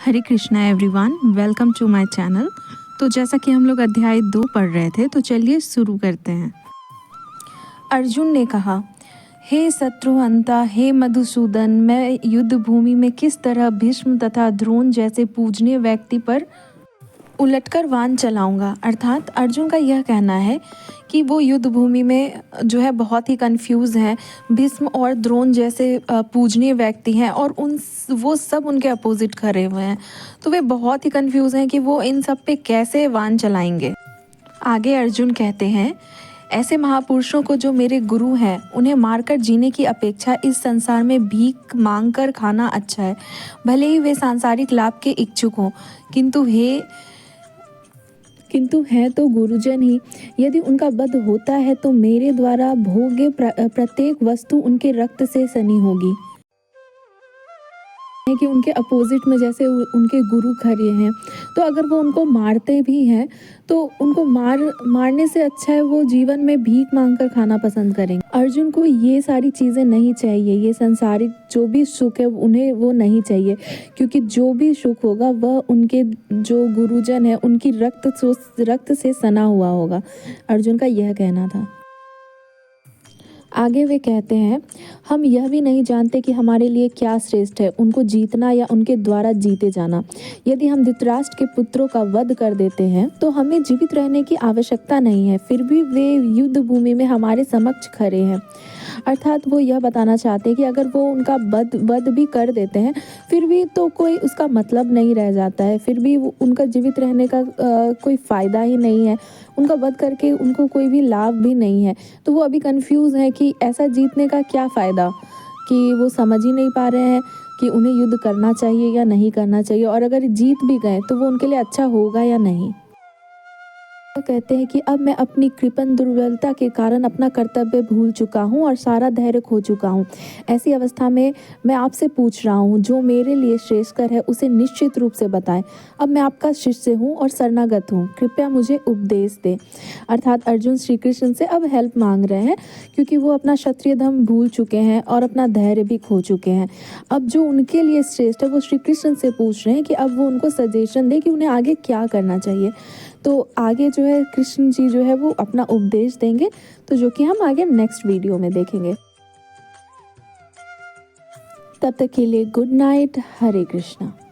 Hare Krishna everyone, welcome to my channel. तो जैसा कि हम लोग अध्याय 2 पढ़ रहे थे, तो चलिए शुरू करते हैं। अर्जुन ने कहा, हे शत्रुहंता, हे मधुसूदन, मैं युद्ध भूमि में किस तरह भीष्म तथा द्रोण जैसे पूजनीय व्यक्ति पर उलटकर बाण चलाऊंगा। अर्थात अर्जुन का यह कहना है कि वो युद्ध भूमि में जो है बहुत ही कंफ्यूज हैं। भीष्म और द्रोण जैसे पूजनीय व्यक्ति हैं और वो सब उनके अपोजिट खड़े हुए हैं, तो वे बहुत ही कंफ्यूज हैं कि वो इन सब पे कैसे बाण चलाएंगे। आगे अर्जुन कहते हैं, ऐसे महापुरुषों को जो मेरे गुरु हैं, उन्हें मारकर जीने की अपेक्षा इस संसार में भीख मांगकर खाना अच्छा है। भले ही वे सांसारिक लाभ के इच्छुक हों, किंतु हैं तो गुरुजन ही। यदि उनका वध होता है तो मेरे द्वारा भोग्य प्रत्येक वस्तु उनके रक्त से सनी होगी। कि उनके अपोजिट में जैसे उनके गुरु खड़े हैं, तो अगर वो उनको मारते भी हैं तो उनको मारने से अच्छा है वो जीवन में भीख मांगकर खाना पसंद करेंगे। अर्जुन को ये सारी चीज़ें नहीं चाहिए, ये संसारिक जो भी सुख है उन्हें वो नहीं चाहिए, क्योंकि जो भी सुख होगा वह उनके जो गुरुजन है उनकी रक्त से सना हुआ होगा। अर्जुन का यह कहना था। आगे वे कहते हैं, हम यह भी नहीं जानते कि हमारे लिए क्या श्रेष्ठ है, उनको जीतना या उनके द्वारा जीते जाना। यदि हम धृतराष्ट्र के पुत्रों का वध कर देते हैं तो हमें जीवित रहने की आवश्यकता नहीं है, फिर भी वे युद्ध भूमि में हमारे समक्ष खड़े हैं। अर्थात वो यह बताना चाहते हैं कि अगर वो उनका वध भी कर देते हैं फिर भी तो कोई उसका मतलब नहीं रह जाता है, फिर भी उनका जीवित रहने का कोई फ़ायदा ही नहीं है, उनका वध करके उनको कोई भी लाभ भी नहीं है। तो वो अभी कंफ्यूज हैं कि ऐसा जीतने का क्या फ़ायदा, कि वो समझ ही नहीं पा रहे हैं कि उन्हें युद्ध करना चाहिए या नहीं करना चाहिए, और अगर जीत भी गए तो वो उनके लिए अच्छा होगा या नहीं। कहते हैं कि अब मैं अपनी कृपण दुर्बलता के कारण अपना कर्तव्य भूल चुका हूँ और सारा धैर्य खो चुका हूँ। ऐसी अवस्था में मैं आपसे पूछ रहा हूँ, जो मेरे लिए श्रेष्ठकर है उसे निश्चित रूप से बताएं। अब मैं आपका शिष्य हूँ और शरणागत हूँ, कृपया मुझे उपदेश दें। अर्थात अर्जुन श्री कृष्ण से अब हेल्प मांग रहे हैं, क्योंकि वो अपना क्षत्रिय धर्म भूल चुके हैं और अपना धैर्य भी खो चुके हैं। अब जो उनके लिए श्रेष्ठ है वो श्री कृष्ण से पूछ रहे हैं कि अब वो उनको सजेशन दे कि उन्हें आगे क्या करना चाहिए। तो आगे जो है कृष्ण जी जो है वो अपना उपदेश देंगे, तो जो कि हम आगे नेक्स्ट वीडियो में देखेंगे। तब तक के लिए गुड नाइट, हरे कृष्णा।